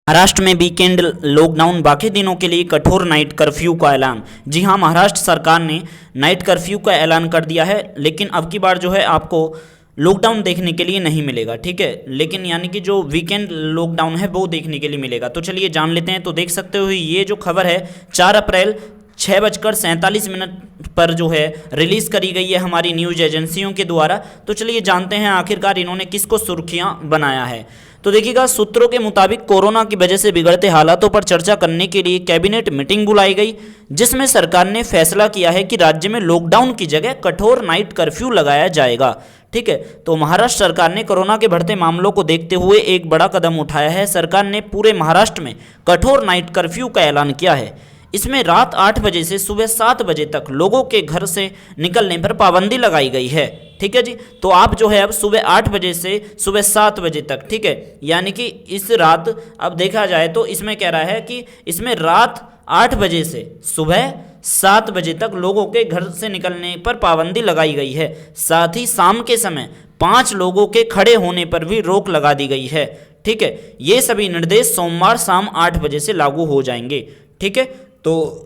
महाराष्ट्र में weekend lockdown, बाकी दिनों के लिए कठोर नाइट कर्फ्यू का ऐलान। जी हाँ, महाराष्ट्र सरकार ने नाइट कर्फ्यू का ऐलान कर दिया है, लेकिन अब की बार जो है आपको लॉकडाउन देखने के लिए नहीं मिलेगा, ठीक है। लेकिन यानी कि जो वीकेंड लॉकडाउन है वो देखने के लिए मिलेगा। तो चलिए जान लेते हैं। तो देख सकते हो ये जो खबर है 4 अप्रैल 6:47 पर जो है रिलीज़ करी गई है हमारी न्यूज़ एजेंसियों के द्वारा। तो चलिए जानते हैं आखिरकार इन्होंने किसको सुर्खियां बनाया है। तो देखिएगा, सूत्रों के मुताबिक कोरोना की वजह से बिगड़ते हालातों पर चर्चा करने के लिए कैबिनेट मीटिंग बुलाई गई, जिसमें सरकार ने फैसला किया है कि राज्य में लॉकडाउन की जगह कठोर नाइट कर्फ्यू लगाया जाएगा, ठीक है। तो महाराष्ट्र सरकार ने कोरोना के बढ़ते मामलों को देखते हुए एक बड़ा कदम उठाया है। सरकार ने पूरे महाराष्ट्र में कठोर नाइट कर्फ्यू का ऐलान किया है। इसमें रात 8 बजे से सुबह 7 बजे तक लोगों के घर से निकलने पर पाबंदी लगाई गई है, ठीक है जी। तो आप जो है अब सुबह 8 बजे से सुबह 7 बजे तक, ठीक है, यानी कि इस रात अब देखा जाए तो इसमें कह रहा है कि इसमें रात 8 बजे से सुबह 7 बजे तक लोगों के घर से निकलने पर पाबंदी लगाई गई है। साथ ही शाम के समय 5 लोगों के खड़े होने पर भी रोक लगा दी गई है, ठीक है। ये सभी निर्देश सोमवार शाम 8 बजे से लागू हो जाएंगे, ठीक है। तो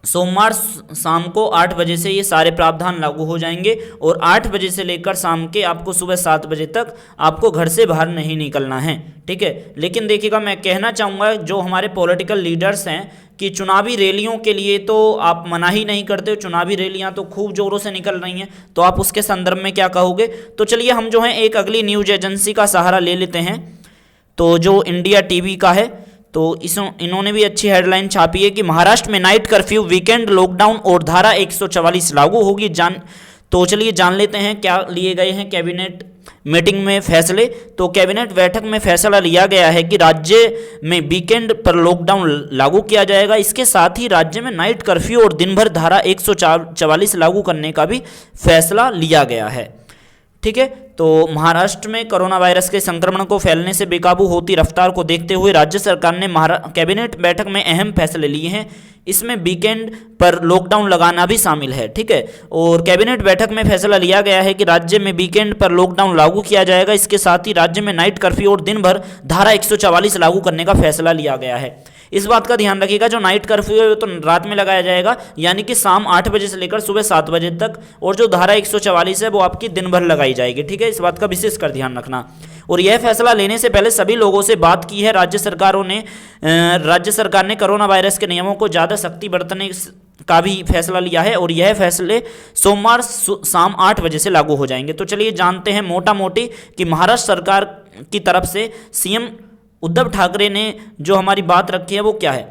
सोमवार शाम को 8 बजे से ये सारे प्रावधान लागू हो जाएंगे और 8 बजे से लेकर शाम के आपको सुबह 7 बजे तक आपको घर से बाहर नहीं निकलना है, ठीक है। लेकिन देखिएगा, मैं कहना चाहूँगा जो हमारे पॉलिटिकल लीडर्स हैं कि चुनावी रैलियों के लिए तो आप मना ही नहीं करते हो, चुनावी रैलियां तो खूब ज़ोरों से निकल रही हैं, तो आप उसके संदर्भ में क्या कहोगे। तो चलिए हम जो है एक अगली न्यूज़ एजेंसी का सहारा ले लेते हैं, तो जो इंडिया टीवी का है। तो इन्होंने भी अच्छी हेडलाइन छापी है कि महाराष्ट्र में नाइट कर्फ्यू, वीकेंड लॉकडाउन और धारा 144 लागू होगी। तो चलिए जान लेते हैं क्या लिए गए हैं कैबिनेट मीटिंग में फैसले। तो कैबिनेट बैठक में फैसला लिया गया है कि राज्य में वीकेंड पर लॉकडाउन लागू किया जाएगा। इसके साथ ही राज्य में नाइट कर्फ्यू और दिन भर धारा 144 लागू करने का भी फैसला लिया गया है, ठीक है। तो महाराष्ट्र में कोरोना वायरस के संक्रमण को फैलने से बेकाबू होती रफ्तार को देखते हुए राज्य सरकार ने कैबिनेट बैठक में अहम फैसले लिए हैं। इसमें वीकेंड पर लॉकडाउन लगाना भी शामिल है, ठीक है। और कैबिनेट बैठक में फैसला लिया गया है कि राज्य में वीकेंड पर लॉकडाउन लागू किया जाएगा। इसके साथ ही राज्य में नाइट कर्फ्यू और दिन भर धारा 144 लागू करने का फैसला लिया गया है। इस बात का ध्यान रखिएगा, जो नाइट कर्फ्यू है वो तो रात में लगाया जाएगा, यानी कि शाम 8 बजे से लेकर सुबह 7 बजे तक, और जो धारा 144 है वो आपकी दिन भर लगाई जाएगी, ठीक है। इस बात का विशेष कर ध्यान रखना। और यह फैसला लेने से पहले सभी लोगों से बात की है। राज्य सरकार ने कोरोना वायरस के नियमों को ज़्यादा सख्ती बरतने का भी फैसला लिया है और यह फैसले सोमवार शाम 8 बजे से लागू हो जाएंगे। तो चलिए जानते हैं मोटा मोटी कि महाराष्ट्र सरकार की तरफ से सीएम उद्धव ठाकरे ने जो हमारी बात रखी है वो क्या है।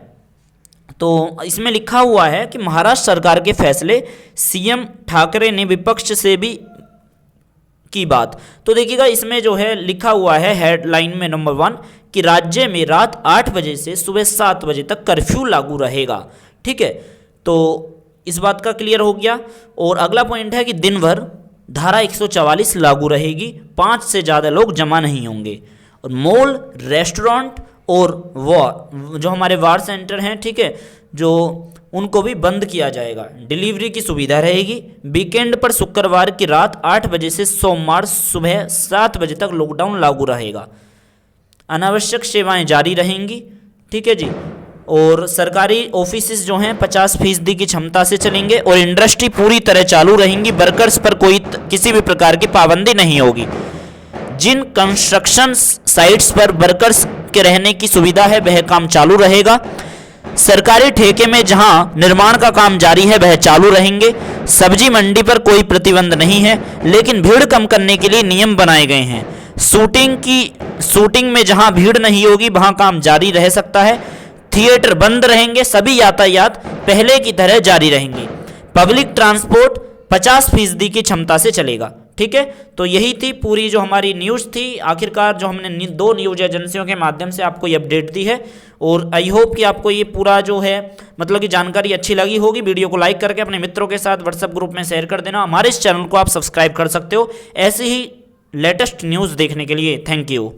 तो इसमें लिखा हुआ है कि महाराष्ट्र सरकार के फैसले, सीएम ठाकरे ने विपक्ष से भी की बात। तो देखिएगा, इसमें जो है लिखा हुआ है हेडलाइन में नंबर 1 कि राज्य में रात 8 बजे से सुबह 7 बजे तक कर्फ्यू लागू रहेगा, ठीक है। तो इस बात का क्लियर हो गया। और अगला पॉइंट है कि दिन भर धारा 144 लागू रहेगी, 5 से ज़्यादा लोग जमा नहीं होंगे। और मॉल, रेस्टोरेंट और जो हमारे वार सेंटर हैं, ठीक है, जो उनको भी बंद किया जाएगा। डिलीवरी की सुविधा रहेगी। वीकेंड पर शुक्रवार की रात 8 बजे से सोमवार सुबह 7 बजे तक लॉकडाउन लागू रहेगा। अनावश्यक सेवाएं जारी रहेंगी, ठीक है जी। और सरकारी ऑफिसेज जो हैं 50% की क्षमता से चलेंगे और इंडस्ट्री पूरी तरह चालू रहेंगी। वर्कर्स पर किसी भी प्रकार की पाबंदी नहीं होगी। जिन कंस्ट्रक्शन साइट्स पर वर्कर्स के रहने की सुविधा है वह काम चालू रहेगा। सरकारी ठेके में जहां निर्माण का काम जारी है वह चालू रहेंगे। सब्जी मंडी पर कोई प्रतिबंध नहीं है, लेकिन भीड़ कम करने के लिए नियम बनाए गए हैं। शूटिंग में जहां भीड़ नहीं होगी वहां काम जारी रह सकता है। थिएटर बंद रहेंगे। सभी यातायात पहले की तरह जारी रहेंगी। पब्लिक ट्रांसपोर्ट 50% की क्षमता से चलेगा, ठीक है। तो यही थी पूरी जो हमारी न्यूज़ थी। आखिरकार जो हमने 2 न्यूज़ एजेंसियों के माध्यम से आपको ये अपडेट दी है। और आई होप कि आपको ये पूरा जो है मतलब कि जानकारी अच्छी लगी होगी। वीडियो को लाइक करके अपने मित्रों के साथ व्हाट्सएप ग्रुप में शेयर कर देना। हमारे इस चैनल को आप सब्सक्राइब कर सकते हो ऐसे ही लेटेस्ट न्यूज़ देखने के लिए। Thank you.